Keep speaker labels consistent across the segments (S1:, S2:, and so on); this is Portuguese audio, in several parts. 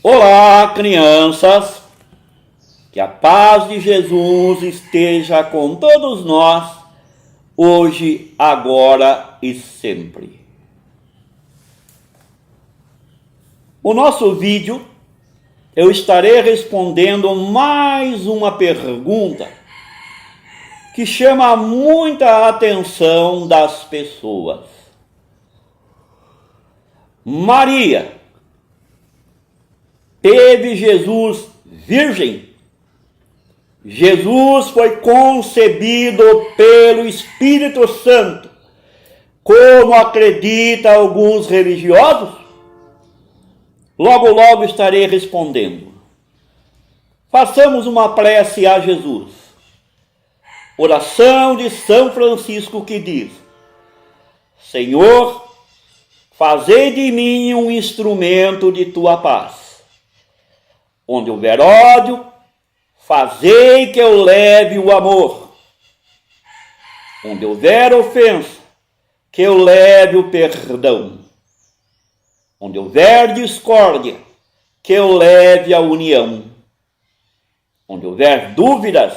S1: Olá, crianças! Que a paz de Jesus esteja com todos nós, hoje, agora e sempre. No nosso vídeo, eu estarei respondendo mais uma pergunta que chama muita atenção das pessoas. Maria, teve Jesus virgem? Jesus foi concebido pelo Espírito Santo, como acreditam alguns religiosos? Logo estarei respondendo. Façamos uma prece a Jesus. Oração de São Francisco que diz: Senhor, fazei de mim um instrumento de tua paz. Onde houver ódio, fazei que eu leve o amor. Onde houver ofensa, que eu leve o perdão. Onde houver discórdia, que eu leve a união. Onde houver dúvidas,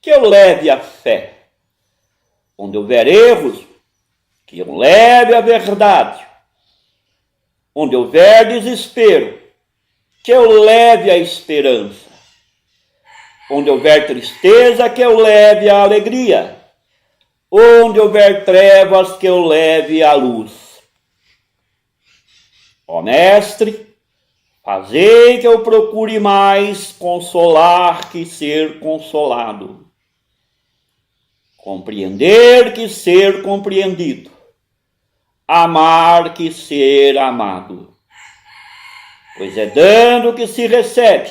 S1: que eu leve a fé. Onde houver erros, que eu leve a verdade. Onde houver desespero, que eu leve a esperança. Onde houver tristeza, que eu leve a alegria. Onde houver trevas, que eu leve a luz. Ó Mestre, fazei que eu procure mais consolar que ser consolado. Compreender que ser compreendido. Amar que ser amado. Pois é dando que se recebe,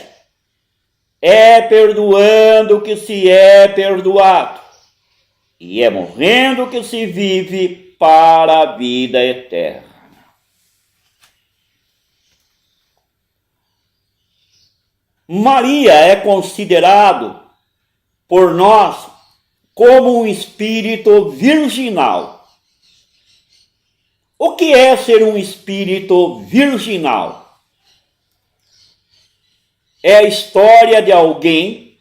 S1: é perdoando que se é perdoado, e é morrendo que se vive para a vida eterna. Maria é considerado por nós como um espírito virginal. O que é ser um espírito virginal? É a história de alguém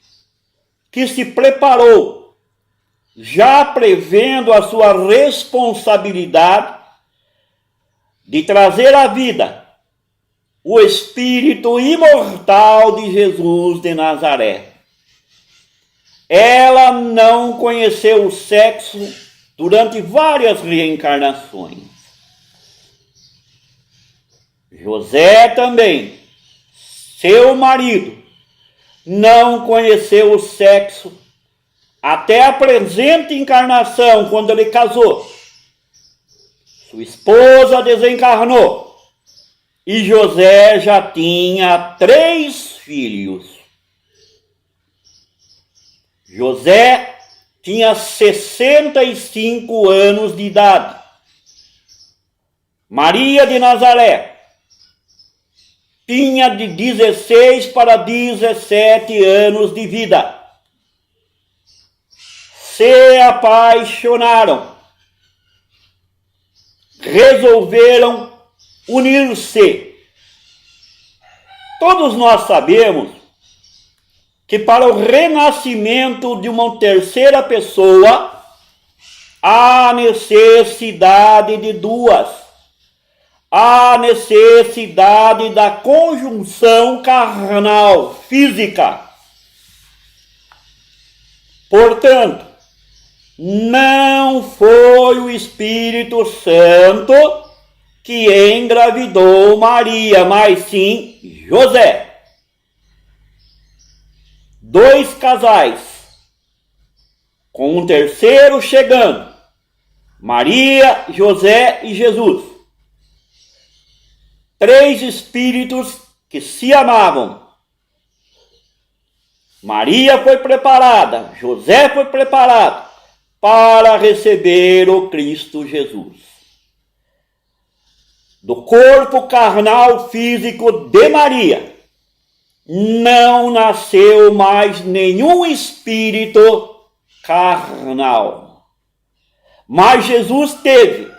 S1: que se preparou, já prevendo a sua responsabilidade de trazer à vida o espírito imortal de Jesus de Nazaré. Ela não conheceu o sexo durante várias reencarnações. José também, seu marido, não conheceu o sexo até a presente encarnação, quando ele casou. Sua esposa desencarnou e José já tinha 3 filhos. José tinha 65 anos de idade. Maria de Nazaré tinha de 16 para 17 anos de vida. Se apaixonaram. Resolveram unir-se. Todos nós sabemos que para o renascimento de uma terceira pessoa, há necessidade de 2. Há necessidade da conjunção carnal, física. Portanto, não foi o Espírito Santo que engravidou Maria, mas sim José. 2 casais, com um terceiro chegando, Maria, José e Jesus. 3 espíritos que se amavam. Maria foi preparada, José foi preparado para receber o Cristo Jesus. Do corpo carnal físico de Maria, não nasceu mais nenhum espírito carnal. Mas Jesus teve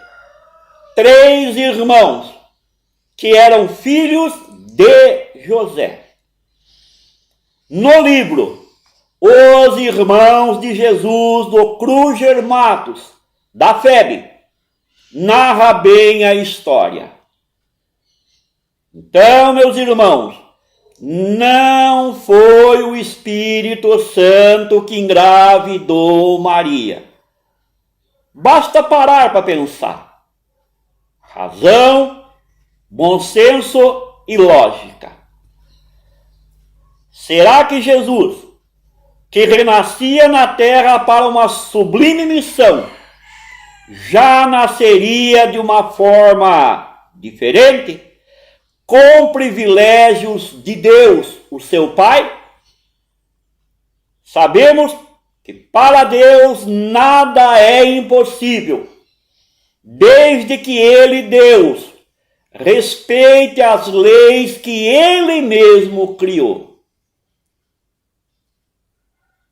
S1: 3 irmãos que eram filhos de José. No livro Os Irmãos de Jesus, do Kruger Matos, da FEB, narra bem a história. Então, meus irmãos, não foi o Espírito Santo que engravidou Maria. Basta parar para pensar. Razão, bom senso e lógica. Será que Jesus, que renascia na terra para uma sublime missão, já nasceria de uma forma diferente, com privilégios de Deus, o seu Pai? Sabemos que para Deus nada é impossível, desde que Ele, Deus, respeite as leis que Ele mesmo criou.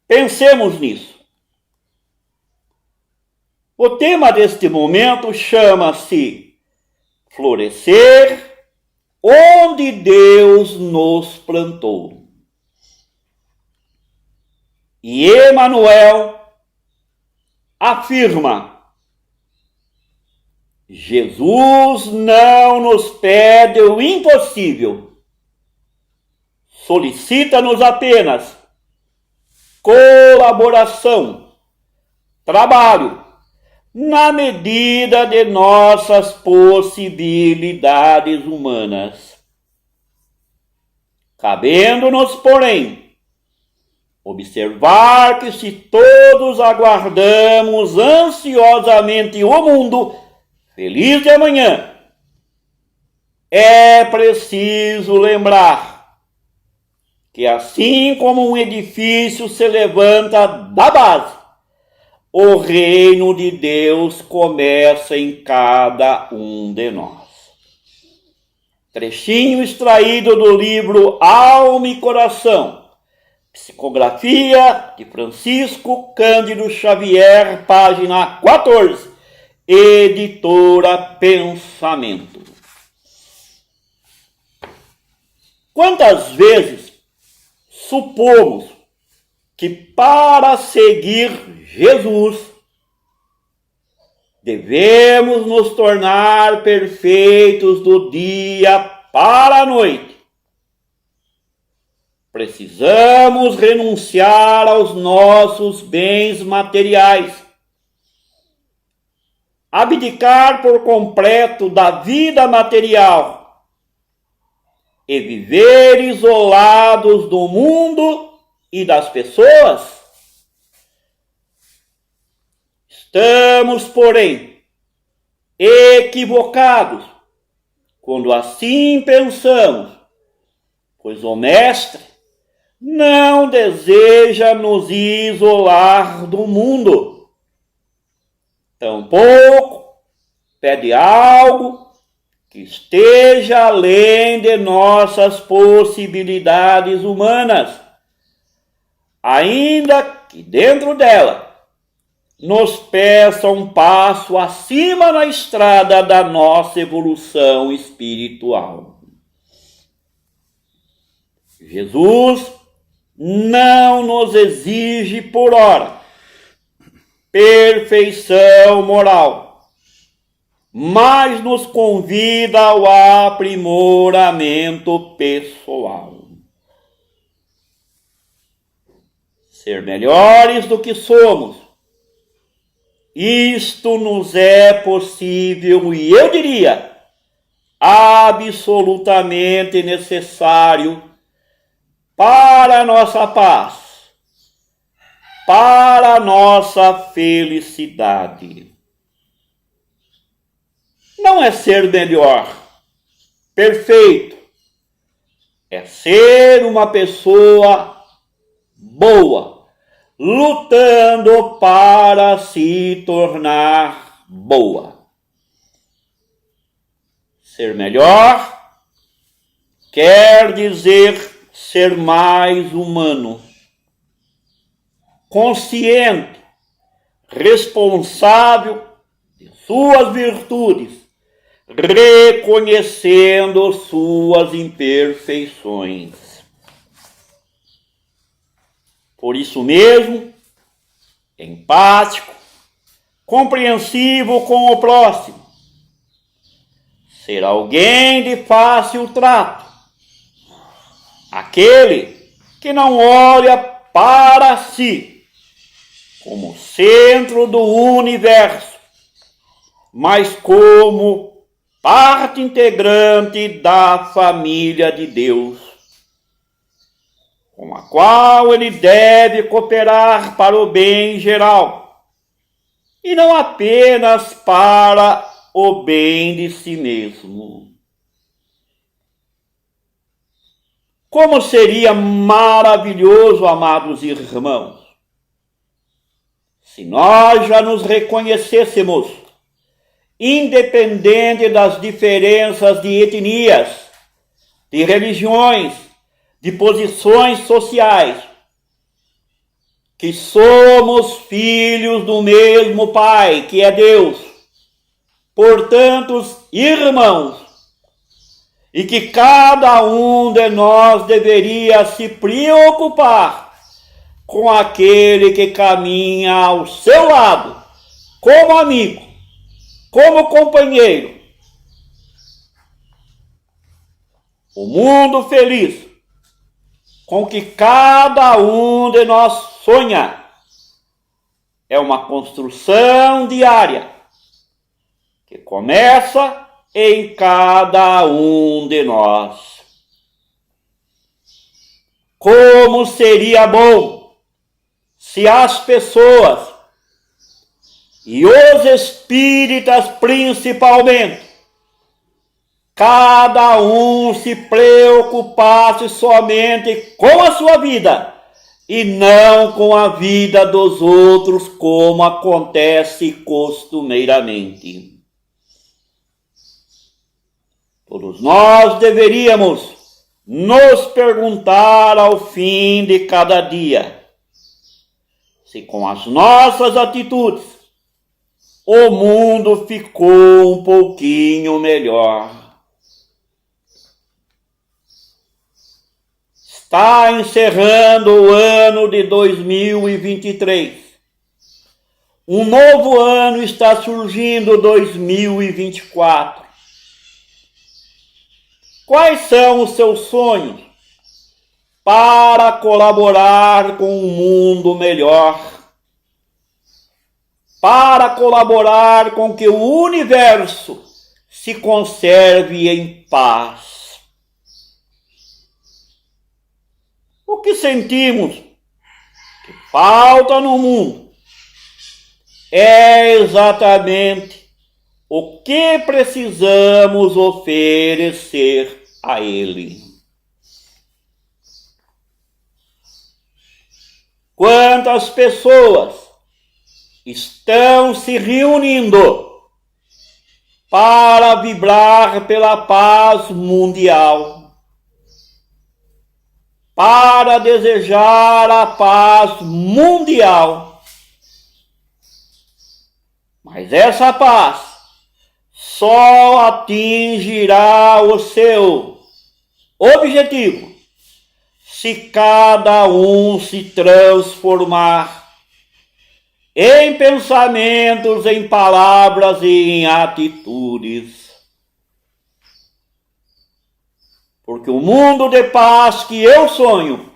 S1: Pensemos nisso. O tema deste momento chama-se Florescer onde Deus nos plantou. E Emmanuel afirma: Jesus não nos pede o impossível, solicita-nos apenas colaboração, trabalho, na medida de nossas possibilidades humanas. Cabendo-nos, porém, observar que se todos aguardamos ansiosamente o mundo feliz de amanhã, é preciso lembrar que assim como um edifício se levanta da base, o reino de Deus começa em cada um de nós. Trechinho extraído do livro Alma e Coração, psicografia de Francisco Cândido Xavier, página 14, editora Pensamento. Quantas vezes supomos que para seguir Jesus devemos nos tornar perfeitos do dia para a noite? Precisamos renunciar aos nossos bens materiais, abdicar por completo da vida material e viver isolados do mundo e das pessoas? Estamos, porém, equivocados quando assim pensamos, pois o Mestre não deseja nos isolar do mundo. Tampouco pede algo que esteja além de nossas possibilidades humanas, ainda que dentro dela nos peça um passo acima na estrada da nossa evolução espiritual. Jesus não nos exige por ora perfeição moral, mas nos convida ao aprimoramento pessoal. Ser melhores do que somos, isto nos é possível e eu diria absolutamente necessário para a nossa paz, para a nossa felicidade. Não é ser melhor, perfeito, é ser uma pessoa boa, lutando para se tornar boa. Ser melhor quer dizer ser mais humano, consciente, responsável de suas virtudes, reconhecendo suas imperfeições. Por isso mesmo, empático, compreensivo com o próximo, ser alguém de fácil trato, aquele que não olha para si como centro do universo, mas como parte integrante da família de Deus, com a qual ele deve cooperar para o bem geral, e não apenas para o bem de si mesmo. Como seria maravilhoso, amados irmãos, se nós já nos reconhecêssemos, independente das diferenças de etnias, de religiões, de posições sociais, que somos filhos do mesmo Pai, que é Deus, portanto, irmãos, e que cada um de nós deveria se preocupar com aquele que caminha ao seu lado, como amigo, como companheiro. O mundo feliz com que cada um de nós sonha é uma construção diária que começa em cada um de nós. Como seria bom se as pessoas, e os espíritas principalmente, cada um se preocupasse somente com a sua vida e não com a vida dos outros, como acontece costumeiramente. Todos nós deveríamos nos perguntar ao fim de cada dia se com as nossas atitudes o mundo ficou um pouquinho melhor. Está encerrando o ano de 2023. Um novo ano está surgindo, 2024. Quais são os seus sonhos para colaborar com um mundo melhor? Para colaborar com que o universo se conserve em paz? O que sentimos que falta no mundo é exatamente o que precisamos oferecer a ele. Quantas pessoas estão se reunindo para vibrar pela paz mundial, para desejar a paz mundial. Mas essa paz só atingirá o seu objetivo se cada um se transformar em pensamentos, em palavras e em atitudes. Porque o mundo de paz que eu sonho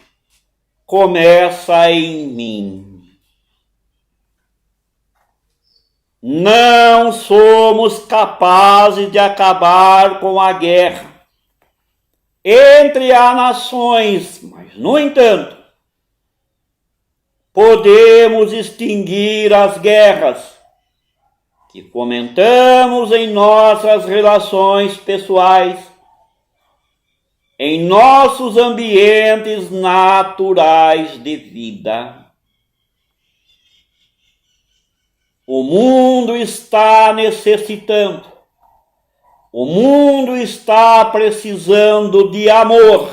S1: começa em mim. Não somos capazes de acabar com a guerra entre as nações, mas, no entanto, podemos extinguir as guerras que fomentamos em nossas relações pessoais, em nossos ambientes naturais de vida. O mundo está necessitando, o mundo está precisando de amor,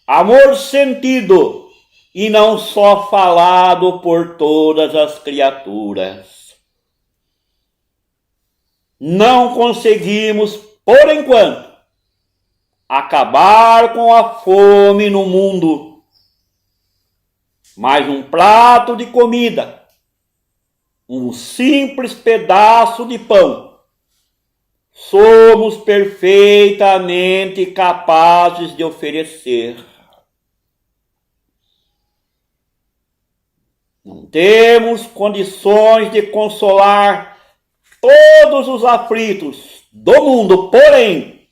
S1: amor sentido e não só falado por todas as criaturas. não conseguimos, por enquanto, acabar com a fome no mundo. Mas um prato de comida, um simples pedaço de pão, somos perfeitamente capazes de oferecer. Não temos condições de consolar todos os aflitos do mundo, porém,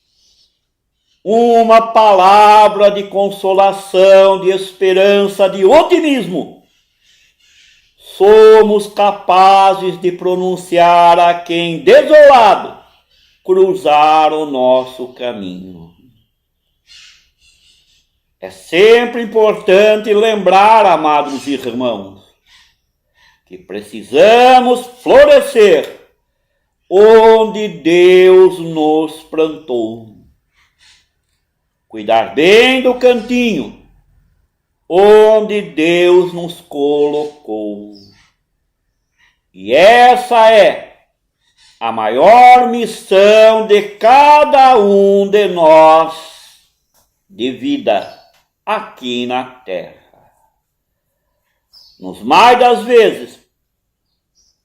S1: uma palavra de consolação, de esperança, de otimismo, somos capazes de pronunciar a quem, desolado, cruzar o nosso caminho. É sempre importante lembrar, amados irmãos, que precisamos florescer onde Deus nos plantou. Cuidar bem do cantinho onde Deus nos colocou. E essa é a maior missão de cada um de nós de vida aqui na terra. Nos mais das vezes,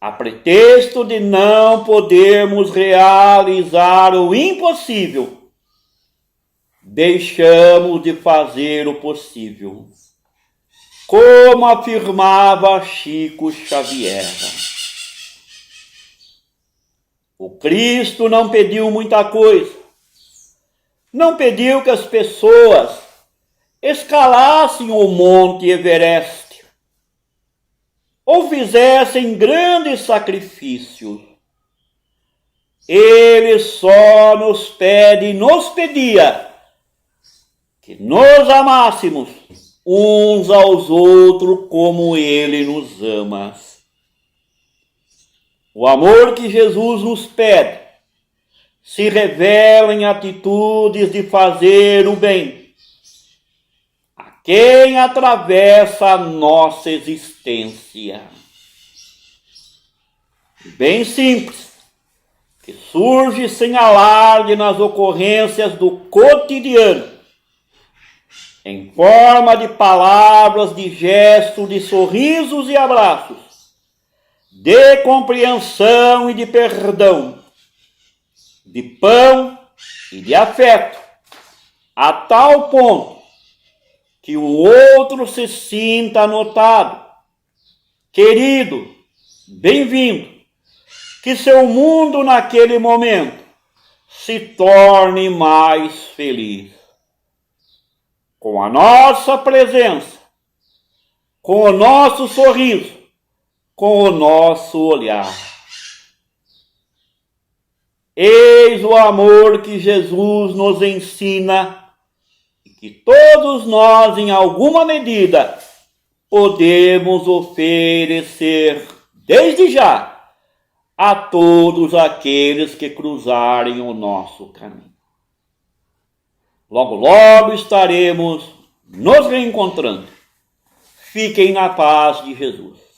S1: a pretexto de não podermos realizar o impossível, deixamos de fazer o possível, como afirmava Chico Xavier. O Cristo não pediu muita coisa, não pediu que as pessoas escalassem o Monte Everest, ou fizessem grandes sacrifícios. Ele só nos pede, nos pedia, que nos amássemos uns aos outros como Ele nos ama. O amor que Jesus nos pede se revela em atitudes de fazer o bem a quem atravessa a nossa existência. Bem simples, que surge sem alarde nas ocorrências do cotidiano, em forma de palavras, de gestos, de sorrisos e abraços, de compreensão e de perdão, de pão e de afeto, a tal ponto que o outro se sinta notado, querido, bem-vindo, que seu mundo naquele momento se torne mais feliz. Com a nossa presença, com o nosso sorriso, com o nosso olhar. Eis o amor que Jesus nos ensina e que todos nós, em alguma medida, podemos oferecer desde já a todos aqueles que cruzarem o nosso caminho. Logo, logo estaremos nos reencontrando. Fiquem na paz de Jesus.